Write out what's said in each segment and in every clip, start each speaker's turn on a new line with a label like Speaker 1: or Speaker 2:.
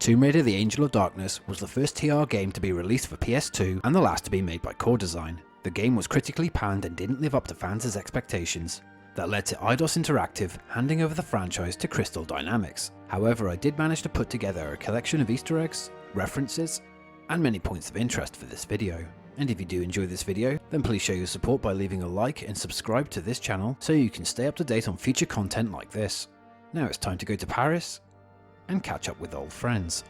Speaker 1: Tomb Raider: The Angel of Darkness was the first TR game to be released for PS2 and the last to be made by Core Design. The game was critically panned and didn't live up to fans' expectations. That led to Eidos Interactive handing over the franchise to Crystal Dynamics. However, I did manage to put together a collection of Easter eggs, references, and many points of interest for this video. And if you do enjoy this video, then please show your support by leaving a like and subscribe to this channel so you can stay up to date on future content like this. Now it's time to go to Paris and catch up with old friends.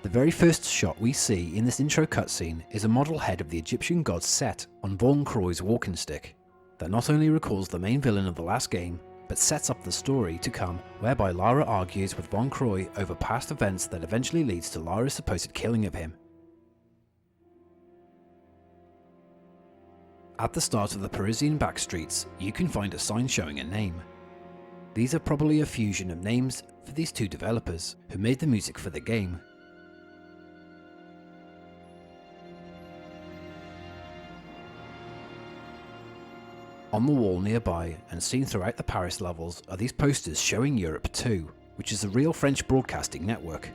Speaker 1: The very first shot we see in this intro cutscene is a model head of the Egyptian god Set on Von Croy's walking stick, that not only recalls the main villain of the last game, but sets up the story to come, whereby Lara argues with Von Croy over past events that eventually leads to Lara's supposed killing of him. At the start of the Parisian backstreets, you can find a sign showing a name. These are probably a fusion of names for these two developers who made the music for the game. On the wall nearby and seen throughout the Paris levels are these posters showing Europe 2, which is a real French broadcasting network.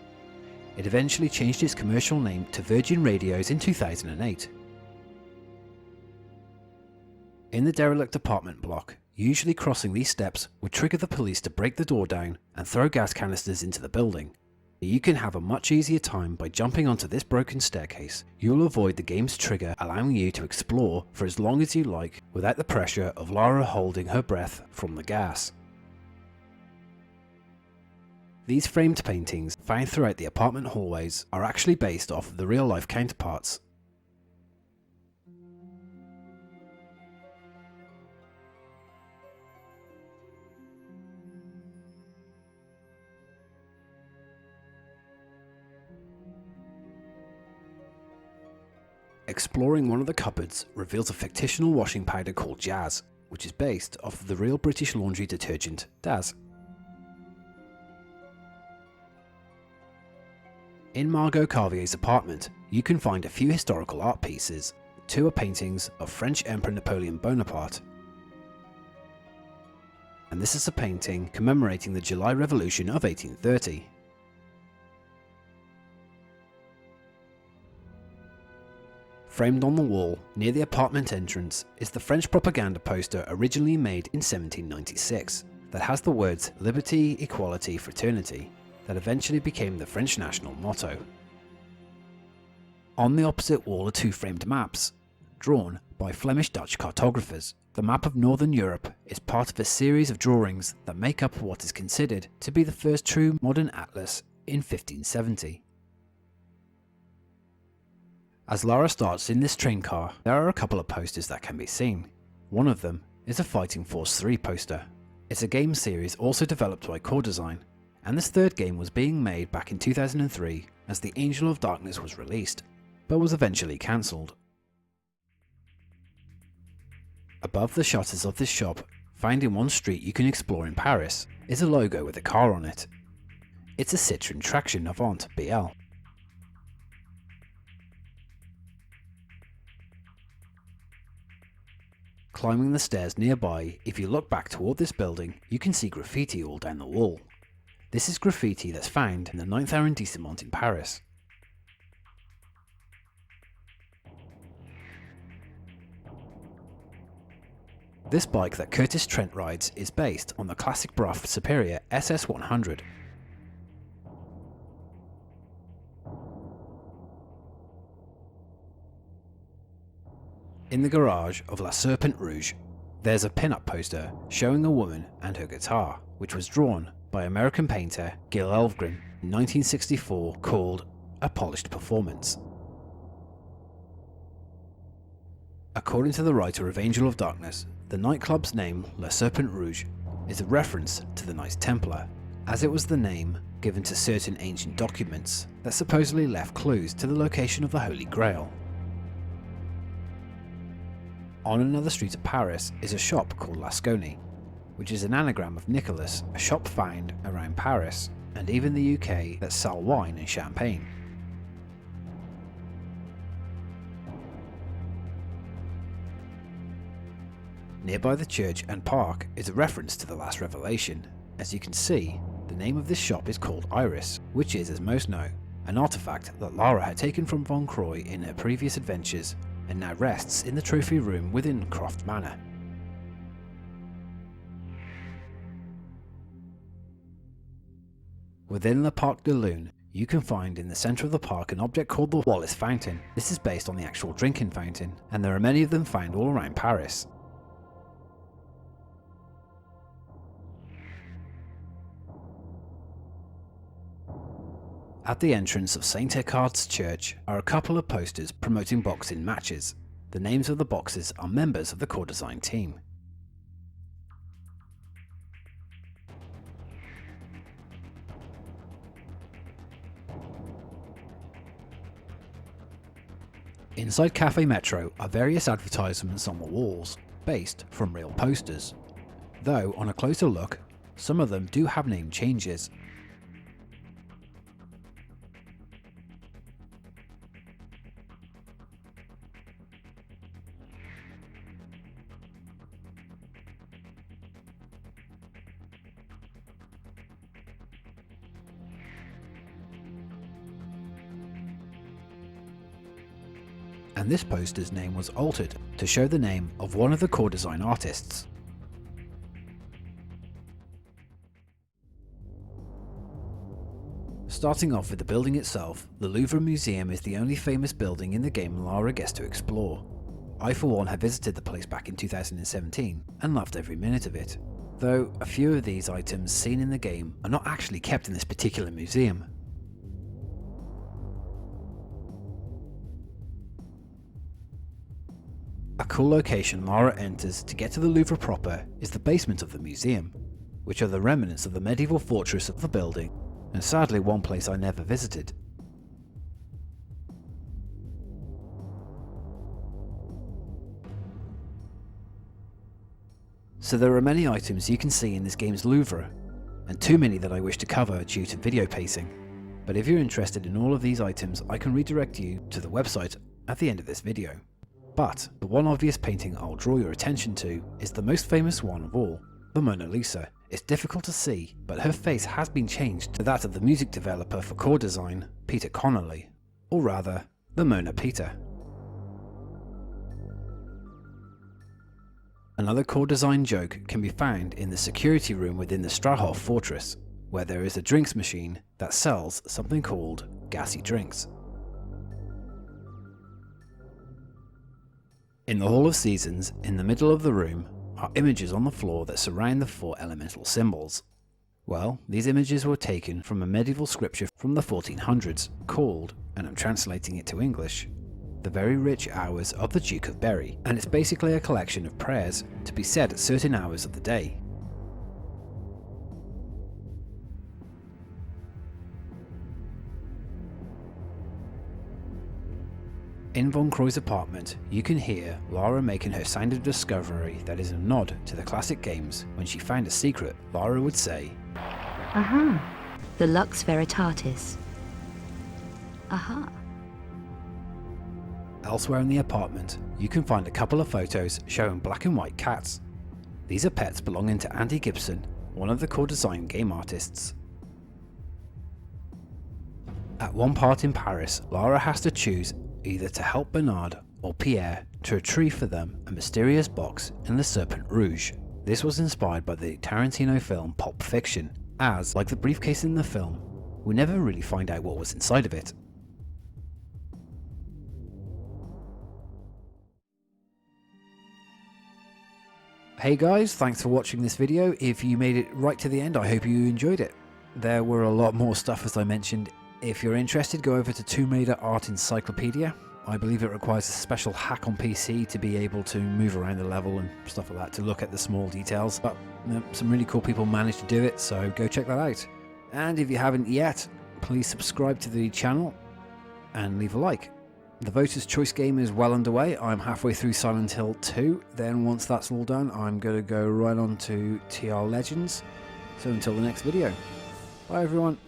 Speaker 1: It eventually changed its commercial name to Virgin Radios in 2008. In the derelict apartment block, usually crossing these steps would trigger the police to break the door down and throw gas canisters into the building. You can have a much easier time by jumping onto this broken staircase. You'll avoid the game's trigger, allowing you to explore for as long as you like without the pressure of Lara holding her breath from the gas. These framed paintings found throughout the apartment hallways are actually based off of the real life counterparts. Exploring one of the cupboards reveals a fictional washing powder called Jazz, which is based off of the real British laundry detergent Daz. In Margot Carvier's apartment, you can find a few historical art pieces. Two are paintings of French Emperor Napoleon Bonaparte, and this is a painting commemorating the July Revolution of 1830. Framed on the wall near the apartment entrance is the French propaganda poster originally made in 1796 that has the words Liberty, Equality, Fraternity that eventually became the French national motto. On the opposite wall are two framed maps, drawn by Flemish-Dutch cartographers. The map of Northern Europe is part of a series of drawings that make up what is considered to be the first true modern atlas in 1570. As Lara starts in this train car, there are a couple of posters that can be seen. One of them is a Fighting Force 3 poster. It's a game series also developed by Core Design, and this third game was being made back in 2003 as The Angel of Darkness was released, but was eventually cancelled. Above the shutters of this shop, found in one street you can explore in Paris, is a logo with a car on it. It's a Citroën Traction Avant BL. Climbing the stairs nearby, if you look back toward this building, you can see graffiti all down the wall. This is graffiti that's found in the 9th arrondissement in Paris. This bike that Curtis Trent rides is based on the classic Brough Superior SS100. In the garage of La Serpent Rouge, there's a pin-up poster showing a woman and her guitar, which was drawn by American painter Gil Elvgren in 1964, called A Polished Performance. According to the writer of Angel of Darkness, the nightclub's name, La Serpent Rouge, is a reference to the Knights Templar, as it was the name given to certain ancient documents that supposedly left clues to the location of the Holy Grail. On another street of Paris is a shop called Lasconi, which is an anagram of Nicholas, a shop found around Paris and even the UK that sell wine and champagne. Nearby the church and park is a reference to the last revelation. As you can see, the name of this shop is called Iris, which is, as most know, an artifact that Lara had taken from Von Croy in her previous adventures and now rests in the trophy room within Croft Manor. Within the Parc de Lune, you can find in the centre of the park an object called the Wallace Fountain. This is based on the actual drinking fountain, and there are many of them found all around Paris. At the entrance of St. Eckhard's Church are a couple of posters promoting boxing matches. The names of the boxers are members of the core design team. Inside Cafe Metro are various advertisements on the walls, based from real posters. Though, on a closer look, some of them do have name changes. And this poster's name was altered to show the name of one of the core design artists. Starting off with the building itself, the Louvre Museum is the only famous building in the game Lara gets to explore. I for one have visited the place back in 2017 and loved every minute of it, though a few of these items seen in the game are not actually kept in this particular museum. A cool location Lara enters to get to the Louvre proper is the basement of the museum, which are the remnants of the medieval fortress of the building, and sadly one place I never visited. So there are many items you can see in this game's Louvre, and too many that I wish to cover due to video pacing. But if you're interested in all of these items, I can redirect you to the website at the end of this video. But the one obvious painting I'll draw your attention to is the most famous one of all, the Mona Lisa. It's difficult to see, but her face has been changed to that of the music developer for core design, Peter Connolly, or rather, the Mona Peter. Another core design joke can be found in the security room within the Strahov fortress, where there is a drinks machine that sells something called gassy drinks. In the Hall of Seasons, in the middle of the room, are images on the floor that surround the 4 elemental symbols. Well, these images were taken from a medieval scripture from the 1400s called, and I'm translating it to English, The Very Rich Hours of the Duke of Berry, and it's basically a collection of prayers to be said at certain hours of the day. In Von Croy's apartment, you can hear Lara making her sound of discovery that is a nod to the classic games. When she found a secret, Lara would say,
Speaker 2: Aha, the Lux Veritatis. Aha.
Speaker 1: Elsewhere in the apartment, you can find a couple of photos showing black and white cats. These are pets belonging to Andy Gibson, one of the core design game artists. At one part in Paris, Lara has to choose either to help Bernard or Pierre to retrieve for them a mysterious box in the Serpent Rouge. This was inspired by the Tarantino film Pulp Fiction, as, like the briefcase in the film, we never really find out what was inside of it. Hey guys, thanks for watching this video. If you made it right to the end, I hope you enjoyed it. There were a lot more stuff, as I mentioned. If you're interested, go over to Tomb Raider Art Encyclopedia. I believe it requires a special hack on PC to be able to move around the level and stuff like that to look at the small details, but some really cool people managed to do it, so go check that out. And if you haven't yet, please subscribe to the channel and leave a like. The Voters' Choice game is well underway. I'm halfway through Silent Hill 2, then once that's all done, I'm going to go right on to TR Legends. So until the next video, bye everyone.